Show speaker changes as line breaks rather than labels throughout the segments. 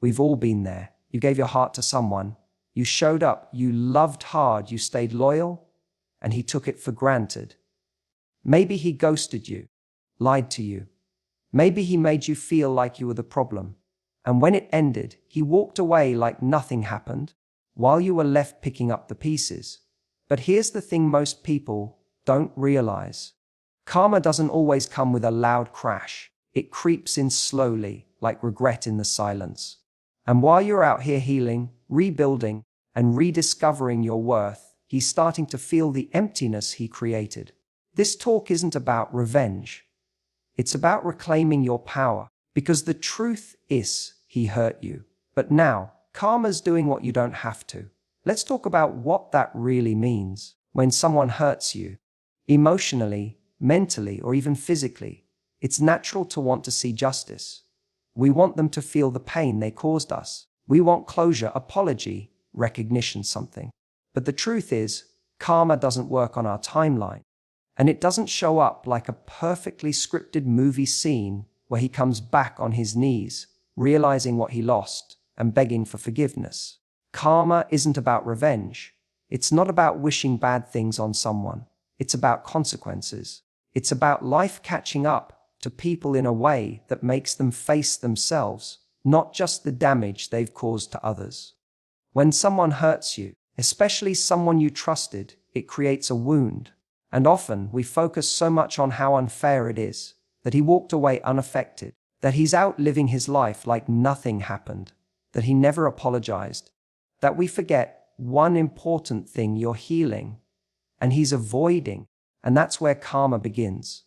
We've all been there. You gave your heart to someone. You showed up. You loved hard. You stayed loyal. And he took it for granted. Maybe he ghosted you, lied to you. Maybe he made you feel like you were the problem. And when it ended, he walked away like nothing happened, while you were left picking up the pieces. But here's the thing most people don't realize. Karma doesn't always come with a loud crash. It creeps in slowly, like regret in the silence. And while you're out here healing, rebuilding, and rediscovering your worth, he's starting to feel the emptiness he created. This talk isn't about revenge. It's about reclaiming your power, because the truth is he hurt you. But now, karma's doing what you don't have to. Let's talk about what that really means. When someone hurts you, emotionally, mentally, or even physically, it's natural to want to see justice. We want them to feel the pain they caused us. We want closure, apology, recognition, something. But the truth is, karma doesn't work on our timeline. And it doesn't show up like a perfectly scripted movie scene where he comes back on his knees, realizing what he lost and begging for forgiveness. Karma isn't about revenge. It's not about wishing bad things on someone. It's about consequences. It's about life catching up to people in a way that makes them face themselves, not just the damage they've caused to others. When someone hurts you, especially someone you trusted, it creates a wound. And often we focus so much on how unfair it is, that he walked away unaffected, that he's out living his life like nothing happened, that he never apologized, that we forget one important thing: you're healing, and he's avoiding. And that's where karma begins.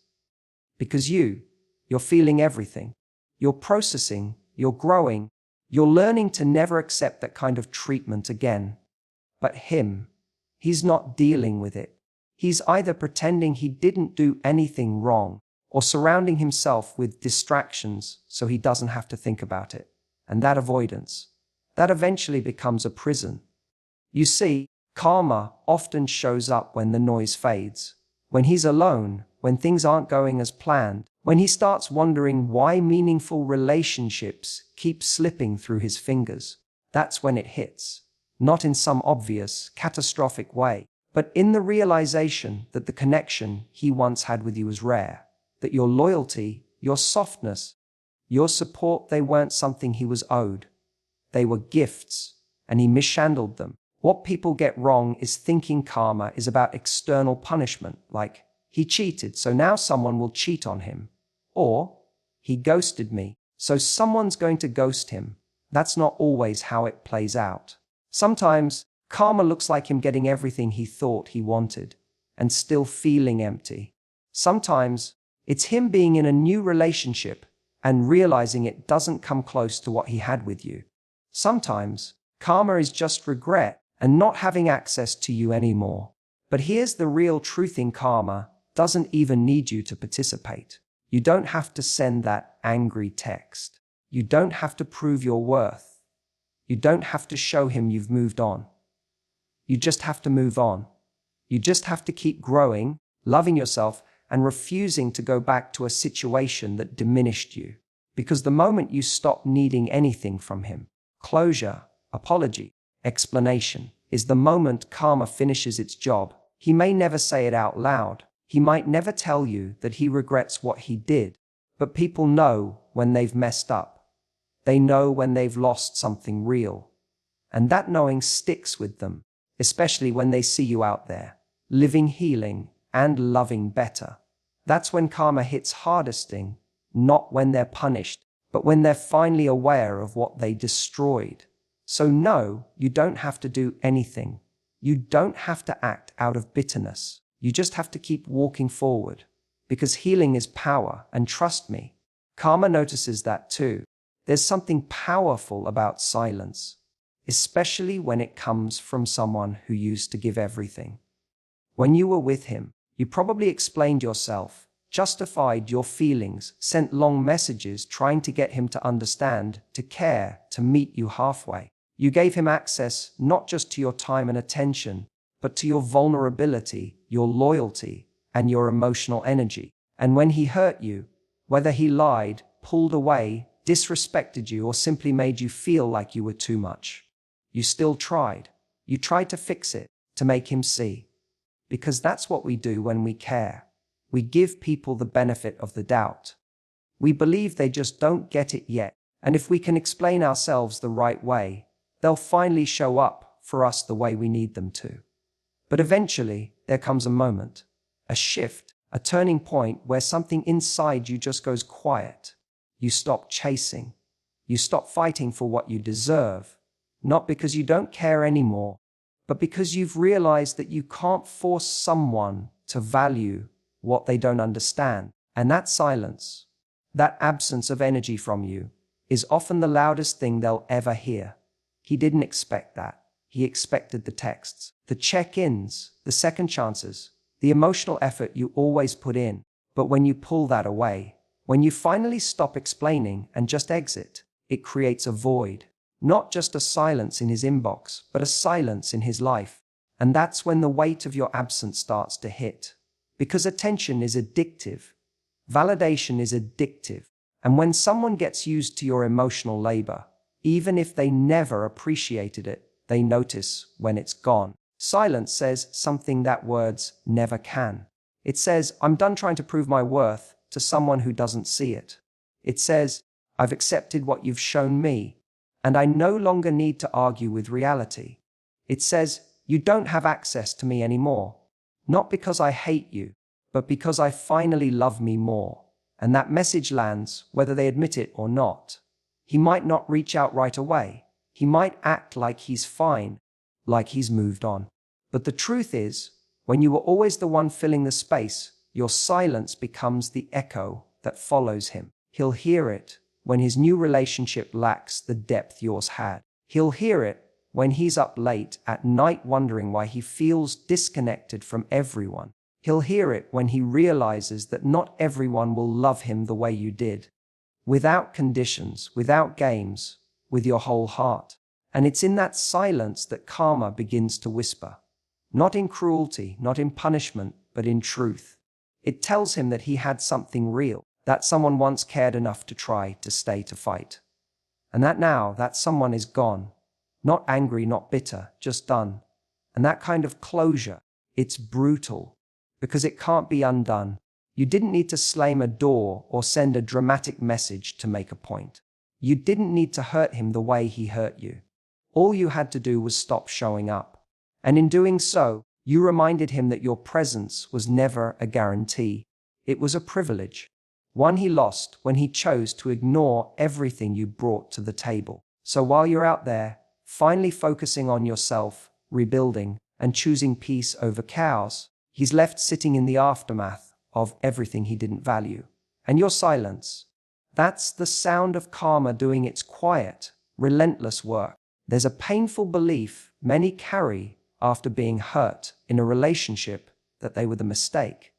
Because you're feeling everything. You're processing, you're growing, you're learning to never accept that kind of treatment again. But he's not dealing with it. He's either pretending he didn't do anything wrong, or surrounding himself with distractions so he doesn't have to think about it. And that avoidance, that eventually becomes a prison. You see, karma often shows up when the noise fades, when he's alone, when things aren't going as planned, when he starts wondering why meaningful relationships keep slipping through his fingers. That's when it hits, not in some obvious, catastrophic way, but in the realization that the connection he once had with you was rare, that your loyalty, your softness, your support, they weren't something he was owed. They were gifts, and he mishandled them. What people get wrong is thinking karma is about external punishment, like he cheated, so now someone will cheat on him. Or he ghosted me, so someone's going to ghost him. That's not always how it plays out. Sometimes karma looks like him getting everything he thought he wanted and still feeling empty. Sometimes it's him being in a new relationship and realizing it doesn't come close to what he had with you. Sometimes karma is just regret and not having access to you anymore. But here's the real truth: in karma doesn't even need you to participate. You don't have to send that angry text. You don't have to prove your worth. You don't have to show him you've moved on. You just have to move on. You just have to keep growing, loving yourself, and refusing to go back to a situation that diminished you. Because the moment you stop needing anything from him, closure, apology, explanation, is the moment karma finishes its job. He may never say it out loud. He might never tell you that he regrets what he did. But people know when they've messed up. They know when they've lost something real. And that knowing sticks with them, especially when they see you out there, living, healing, and loving better. That's when karma hits hardesting, not when they're punished, but when they're finally aware of what they destroyed. So no, you don't have to do anything. You don't have to act out of bitterness. You just have to keep walking forward. Because healing is power, and trust me, karma notices that too. There's something powerful about silence, especially when it comes from someone who used to give everything. When you were with him, you probably explained yourself, justified your feelings, sent long messages trying to get him to understand, to care, to meet you halfway. You gave him access not just to your time and attention, but to your vulnerability, your loyalty, and your emotional energy. And when he hurt you, whether he lied, pulled away, disrespected you, or simply made you feel like you were too much. You still tried. You tried to fix it, to make him see. Because that's what we do when we care. We give people the benefit of the doubt. We believe they just don't get it yet, and if we can explain ourselves the right way, they'll finally show up for us the way we need them to. But eventually, there comes a moment, a shift, a turning point where something inside you just goes quiet. You stop chasing. You stop fighting for what you deserve, not because you don't care anymore, but because you've realized that you can't force someone to value what they don't understand. And that silence, that absence of energy from you, is often the loudest thing they'll ever hear. He didn't expect that. He expected the texts, the check-ins, the second chances, the emotional effort you always put in. But when you pull that away, when you finally stop explaining and just exit, it creates a void. Not just a silence in his inbox, but a silence in his life. And that's when the weight of your absence starts to hit. Because attention is addictive. Validation is addictive. And when someone gets used to your emotional labor, even if they never appreciated it, they notice when it's gone. Silence says something that words never can. It says, I'm done trying to prove my worth to someone who doesn't see it. It says, I've accepted what you've shown me, and I no longer need to argue with reality. It says, you don't have access to me anymore. Not because I hate you, but because I finally love me more. And that message lands, whether they admit it or not. He might not reach out right away. He might act like he's fine, like he's moved on. But the truth is, when you were always the one filling the space, your silence becomes the echo that follows him. He'll hear it when his new relationship lacks the depth yours had. He'll hear it when he's up late at night wondering why he feels disconnected from everyone. He'll hear it when he realizes that not everyone will love him the way you did. Without conditions, without games, with your whole heart. And it's in that silence that karma begins to whisper. Not in cruelty, not in punishment, but in truth. It tells him that he had something real, that someone once cared enough to try to stay to fight. And that now that someone is gone. Not angry, not bitter, just done. And that kind of closure, it's brutal. Because it can't be undone. You didn't need to slam a door or send a dramatic message to make a point. You didn't need to hurt him the way he hurt you. All you had to do was stop showing up. And in doing so, you reminded him that your presence was never a guarantee. It was a privilege. One he lost when he chose to ignore everything you brought to the table. So while you're out there, finally focusing on yourself, rebuilding, and choosing peace over chaos, he's left sitting in the aftermath of everything he didn't value. And your silence, that's the sound of karma doing its quiet, relentless work. There's a painful belief many carry after being hurt in a relationship that they were the mistake.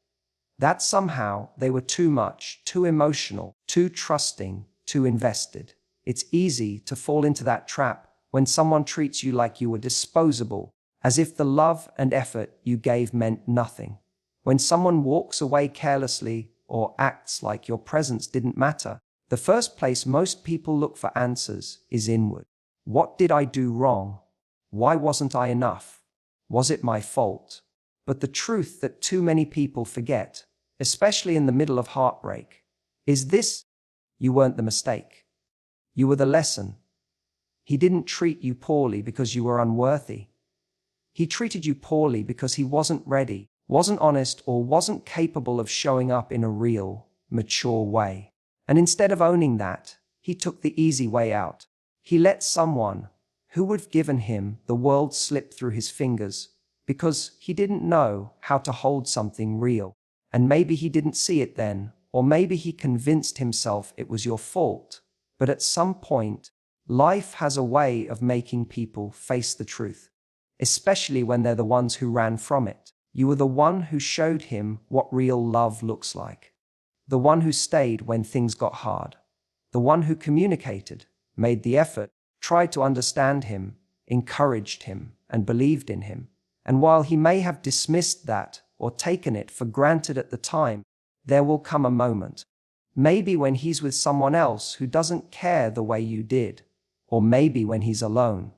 That somehow they were too much, too emotional, too trusting, too invested. It's easy to fall into that trap when someone treats you like you were disposable, as if the love and effort you gave meant nothing. When someone walks away carelessly or acts like your presence didn't matter, the first place most people look for answers is inward. What did I do wrong? Why wasn't I enough? Was it my fault? But the truth that too many people forget, especially in the middle of heartbreak, is this: you weren't the mistake. You were the lesson. He didn't treat you poorly because you were unworthy. He treated you poorly because he wasn't ready, wasn't honest, or wasn't capable of showing up in a real, mature way. And instead of owning that, he took the easy way out. He let someone who would have given him the world slip through his fingers because he didn't know how to hold something real. And maybe he didn't see it then, or maybe he convinced himself it was your fault. But at some point, life has a way of making people face the truth, especially when they're the ones who ran from it. You were the one who showed him what real love looks like. The one who stayed when things got hard. The one who communicated, made the effort, tried to understand him, encouraged him, and believed in him. And while he may have dismissed that or taken it for granted at the time, there will come a moment. Maybe when he's with someone else who doesn't care the way you did. Or maybe when he's alone.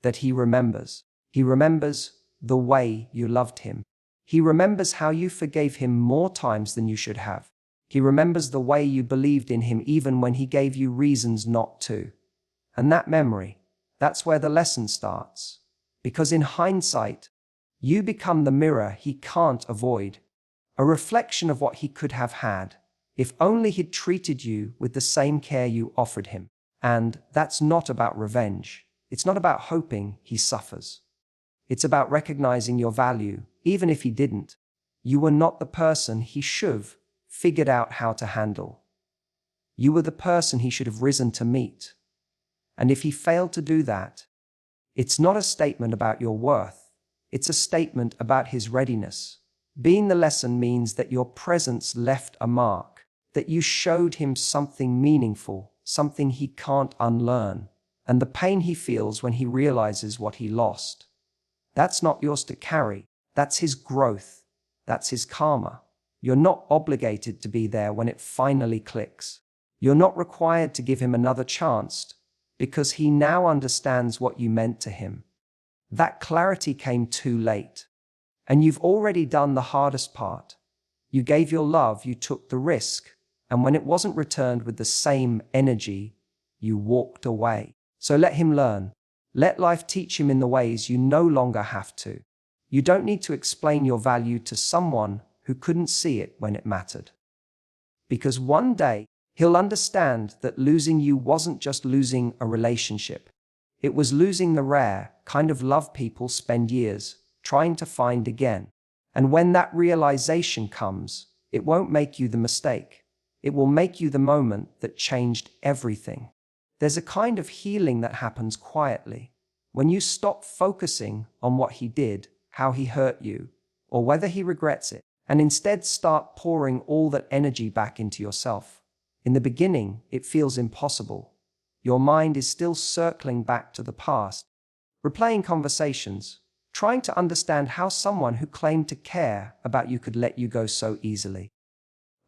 That he remembers. He remembers the way you loved him. He remembers how you forgave him more times than you should have. He remembers the way you believed in him even when he gave you reasons not to. And that memory, that's where the lesson starts. Because in hindsight, you become the mirror he can't avoid. A reflection of what he could have had, if only he'd treated you with the same care you offered him. And that's not about revenge. It's not about hoping he suffers. It's about recognizing your value, even if he didn't. You were not the person he should have figured out how to handle. You were the person he should have risen to meet. And if he failed to do that, it's not a statement about your worth. It's a statement about his readiness. Being the lesson means that your presence left a mark, that you showed him something meaningful, something he can't unlearn, and the pain he feels when he realizes what he lost. That's not yours to carry. That's his growth. That's his karma. You're not obligated to be there when it finally clicks. You're not required to give him another chance because he now understands what you meant to him. That clarity came too late. And you've already done the hardest part. You gave your love, you took the risk, and when it wasn't returned with the same energy, you walked away. So let him learn. Let life teach him in the ways you no longer have to. You don't need to explain your value to someone who couldn't see it when it mattered. Because one day, he'll understand that losing you wasn't just losing a relationship. It was losing the rare kind of love people spend years trying to find again. And when that realization comes, it won't make you the mistake. It will make you the moment that changed everything. There's a kind of healing that happens quietly. When you stop focusing on what he did, how he hurt you, or whether he regrets it, and instead start pouring all that energy back into yourself. In the beginning, it feels impossible. Your mind is still circling back to the past, replaying conversations, trying to understand how someone who claimed to care about you could let you go so easily.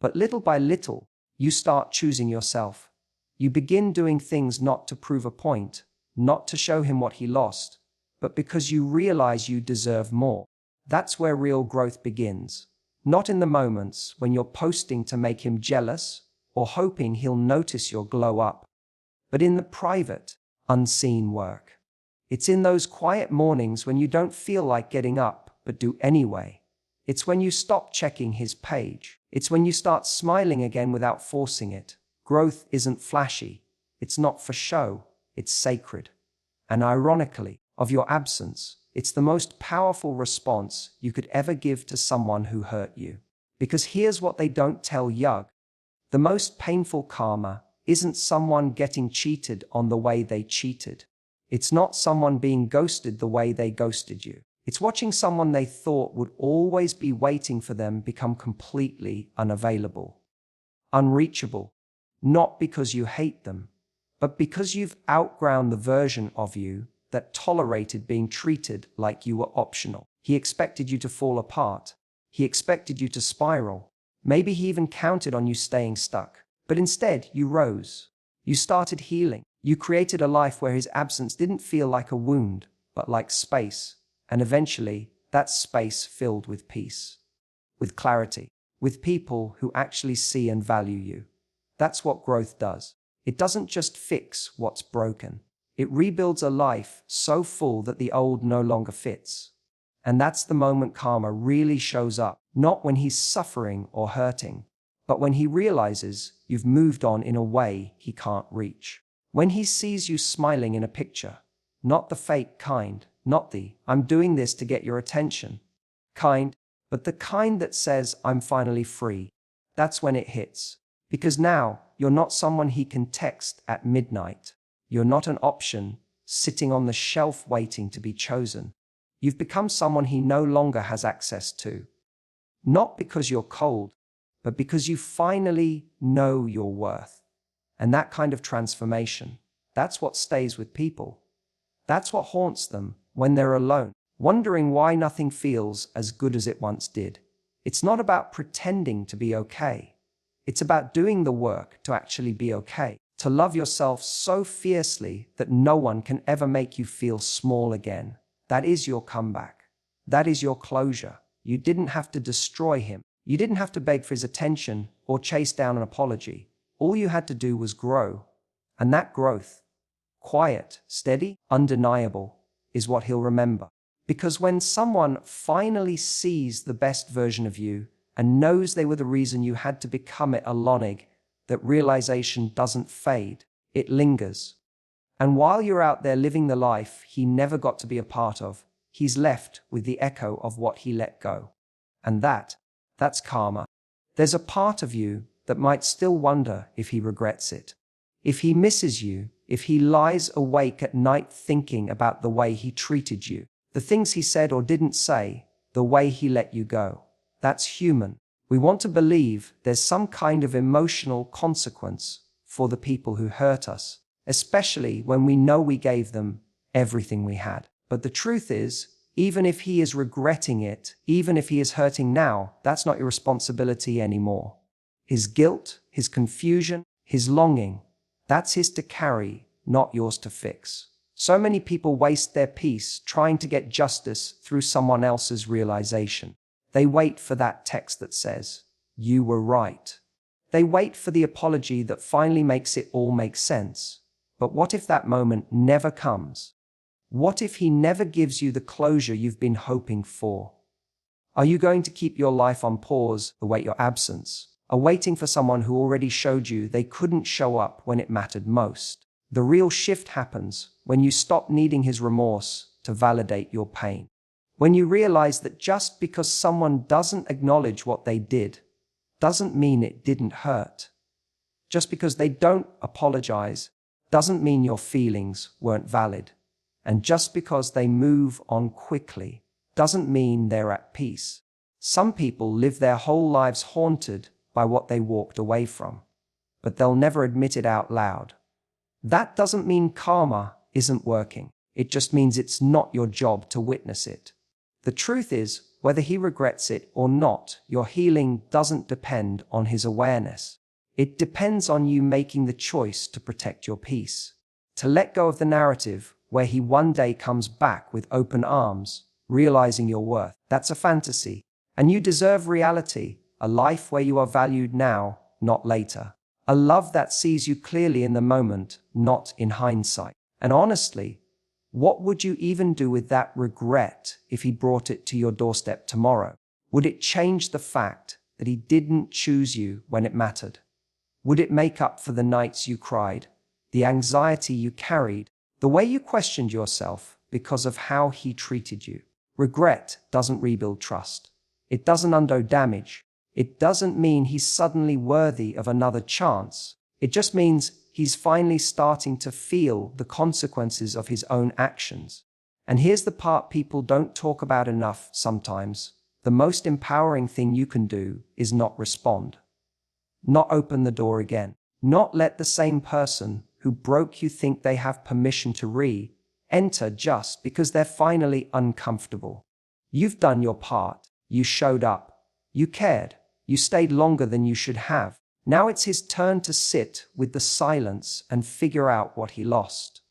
But little by little, you start choosing yourself. You begin doing things not to prove a point, not to show him what he lost, but because you realize you deserve more. That's where real growth begins. Not in the moments when you're posting to make him jealous or hoping he'll notice your glow up, but in the private, unseen work. It's in those quiet mornings when you don't feel like getting up, but do anyway. It's when you stop checking his page. It's when you start smiling again without forcing it. Growth isn't flashy. It's not for show. It's sacred. And ironically, of your absence, it's the most powerful response you could ever give to someone who hurt you. Because here's what they don't tell you. The most painful karma isn't someone getting cheated on the way they cheated. It's not someone being ghosted the way they ghosted you. It's watching someone they thought would always be waiting for them become completely unavailable, unreachable, not because you hate them, but because you've outgrown the version of you that tolerated being treated like you were optional. He expected you to fall apart. He expected you to spiral. Maybe he even counted on you staying stuck. But instead, you rose. You started healing. You created a life where his absence didn't feel like a wound, but like space. And eventually, that space filled with peace, with clarity, with people who actually see and value you. That's what growth does. It doesn't just fix what's broken. It rebuilds a life so full that the old no longer fits. And that's the moment karma really shows up, not when he's suffering or hurting, but when he realizes you've moved on in a way he can't reach. When he sees you smiling in a picture, not the fake kind, not the "I'm doing this to get your attention" kind, but the kind that says "I'm finally free." That's when it hits. Because now, you're not someone he can text at midnight. You're not an option sitting on the shelf waiting to be chosen. You've become someone he no longer has access to. Not because you're cold, but because you finally know your worth. And that kind of transformation, that's what stays with people. That's what haunts them when they're alone, wondering why nothing feels as good as it once did. It's not about pretending to be okay. It's about doing the work to actually be okay, to love yourself so fiercely that no one can ever make you feel small again. That is your comeback. That is your closure. You didn't have to destroy him. You didn't have to beg for his attention or chase down an apology. All you had to do was grow. And that growth, quiet, steady, undeniable, is what he'll remember. Because when someone finally sees the best version of you and knows they were the reason you had to become it, that realization doesn't fade, it lingers. And while you're out there living the life he never got to be a part of, he's left with the echo of what he let go. And that's karma. There's a part of you that might still wonder if he regrets it. If he misses you, if he lies awake at night thinking about the way he treated you, the things he said or didn't say, the way he let you go. That's human. We want to believe there's some kind of emotional consequence for the people who hurt us, especially when we know we gave them everything we had. But the truth is, even if he is regretting it, even if he is hurting now, that's not your responsibility anymore. His guilt, his confusion, his longing, that's his to carry, not yours to fix. So many people waste their peace trying to get justice through someone else's realization. They wait for that text that says, "You were right." They wait for the apology that finally makes it all make sense. But what if that moment never comes? What if he never gives you the closure you've been hoping for? Are you going to keep your life on pause, await your absence, waiting for someone who already showed you they couldn't show up when it mattered most? The real shift happens when you stop needing his remorse to validate your pain. When you realize that just because someone doesn't acknowledge what they did, doesn't mean it didn't hurt. Just because they don't apologize, doesn't mean your feelings weren't valid. And just because they move on quickly, doesn't mean they're at peace. Some people live their whole lives haunted by what they walked away from, but they'll never admit it out loud. That doesn't mean karma isn't working. It just means it's not your job to witness it. The truth is, whether he regrets it or not, your healing doesn't depend on his awareness. It depends on you making the choice to protect your peace, to let go of the narrative where he one day comes back with open arms, realizing your worth. That's a fantasy, and you deserve reality, a life where you are valued now, not later. A love that sees you clearly in the moment, not in hindsight. And honestly, what would you even do with that regret if he brought it to your doorstep tomorrow? Would it change the fact that he didn't choose you when it mattered? Would it make up for the nights you cried, the anxiety you carried, the way you questioned yourself because of how he treated you? Regret doesn't rebuild trust. It doesn't undo damage. It doesn't mean he's suddenly worthy of another chance. It just means he's finally starting to feel the consequences of his own actions. And here's the part people don't talk about enough sometimes. The most empowering thing you can do is not respond. Not open the door again. Not let the same person who broke you think they have permission to re-enter just because they're finally uncomfortable. You've done your part. You showed up. You cared. You stayed longer than you should have. Now it's his turn to sit with the silence and figure out what he lost,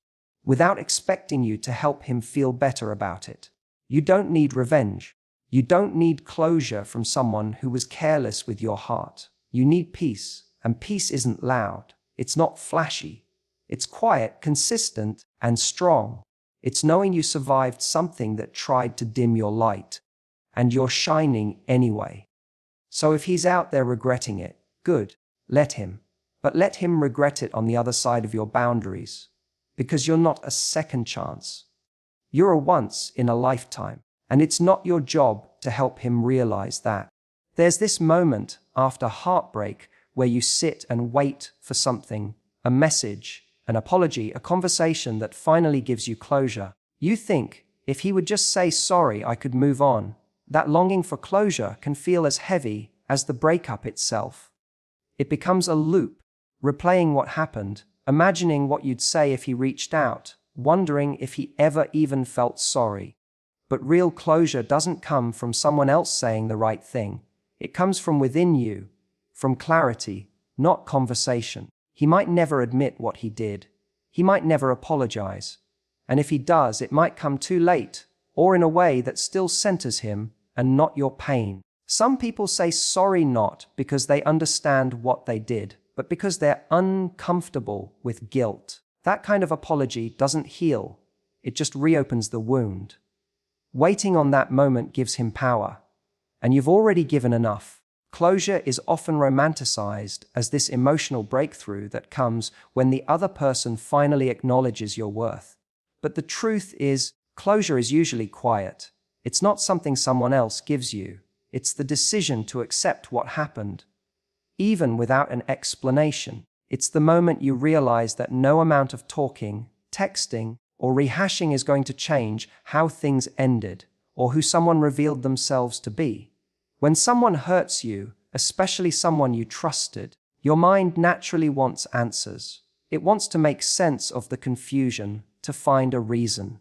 without expecting you to help him feel better about it. You don't need revenge. You don't need closure from someone who was careless with your heart. You need peace, and peace isn't loud. It's not flashy. It's quiet, consistent, and strong. It's knowing you survived something that tried to dim your light, and you're shining anyway. So if he's out there regretting it, good, let him. But let him regret it on the other side of your boundaries, because you're not a second chance. You're a once in a lifetime, and it's not your job to help him realize that. There's this moment after heartbreak where you sit and wait for something, a message, an apology, a conversation that finally gives you closure. You think, if he would just say sorry, I could move on. That longing for closure can feel as heavy as the breakup itself. It becomes a loop, replaying what happened, imagining what you'd say if he reached out, wondering if he ever even felt sorry. But real closure doesn't come from someone else saying the right thing. It comes from within you, from clarity, not conversation. He might never admit what he did. He might never apologize. And if he does, it might come too late, or in a way that still centers him and not your pain. Some people say sorry not because they understand what they did, but because they're uncomfortable with guilt. That kind of apology doesn't heal. It just reopens the wound. Waiting on that moment gives him power. And you've already given enough. Closure is often romanticized as this emotional breakthrough that comes when the other person finally acknowledges your worth. But the truth is, closure is usually quiet. It's not something someone else gives you. It's the decision to accept what happened, even without an explanation. It's the moment you realize that no amount of talking, texting, or rehashing is going to change how things ended, or who someone revealed themselves to be. When someone hurts you, especially someone you trusted, your mind naturally wants answers. It wants to make sense of the confusion, to find a reason.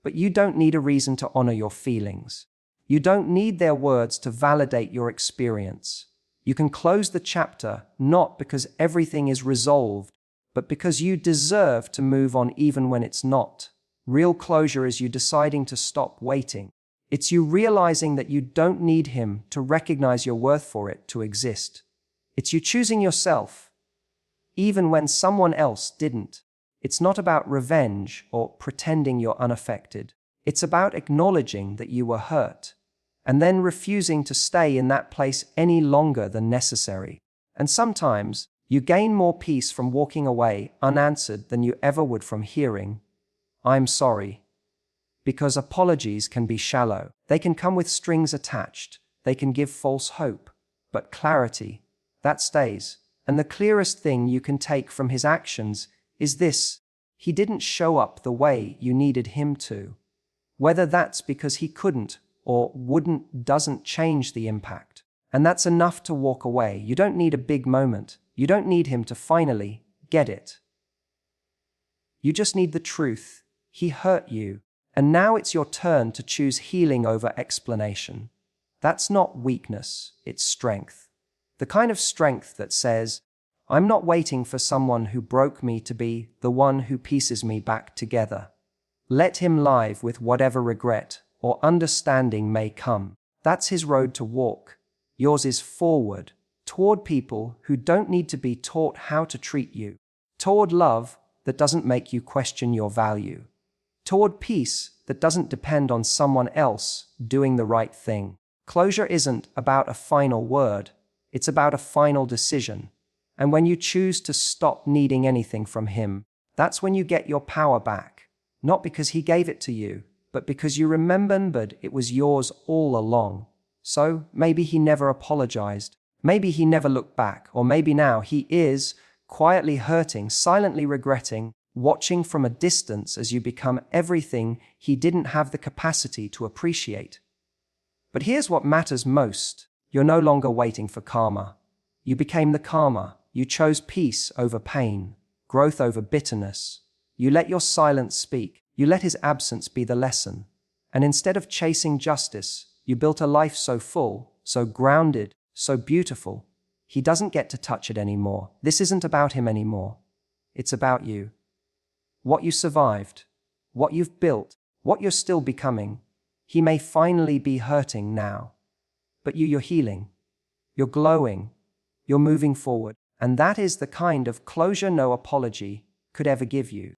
But you don't need a reason to honor your feelings. You don't need their words to validate your experience. You can close the chapter not because everything is resolved, but because you deserve to move on even when it's not. Real closure is you deciding to stop waiting. It's you realizing that you don't need him to recognize your worth for it to exist. It's you choosing yourself, even when someone else didn't. It's not about revenge or pretending you're unaffected. It's about acknowledging that you were hurt, and then refusing to stay in that place any longer than necessary. And sometimes, you gain more peace from walking away unanswered than you ever would from hearing, "I'm sorry." Because apologies can be shallow. They can come with strings attached. They can give false hope. But clarity, that stays. And the clearest thing you can take from his actions is this: he didn't show up the way you needed him to. Whether that's because he couldn't or wouldn't doesn't change the impact. And that's enough to walk away. You don't need a big moment. You don't need him to finally get it. You just need the truth. He hurt you. And now it's your turn to choose healing over explanation. That's not weakness, it's strength. The kind of strength that says, "I'm not waiting for someone who broke me to be the one who pieces me back together." Let him live with whatever regret or understanding may come. That's his road to walk. Yours is forward, toward people who don't need to be taught how to treat you, toward love that doesn't make you question your value, toward peace that doesn't depend on someone else doing the right thing. Closure isn't about a final word, it's about a final decision. And when you choose to stop needing anything from him, that's when you get your power back. Not because he gave it to you, but because you remembered it was yours all along. So maybe he never apologized, maybe he never looked back, or maybe now he is quietly hurting, silently regretting, watching from a distance as you become everything he didn't have the capacity to appreciate. But here's what matters most. You're no longer waiting for karma. You became the karma. You chose peace over pain, growth over bitterness. You let your silence speak. You let his absence be the lesson. And instead of chasing justice, you built a life so full, so grounded, so beautiful, he doesn't get to touch it anymore. This isn't about him anymore. It's about you. What you survived, what you've built, what you're still becoming. He may finally be hurting now, but you're healing. You're glowing. You're moving forward. And that is the kind of closure no apology could ever give you.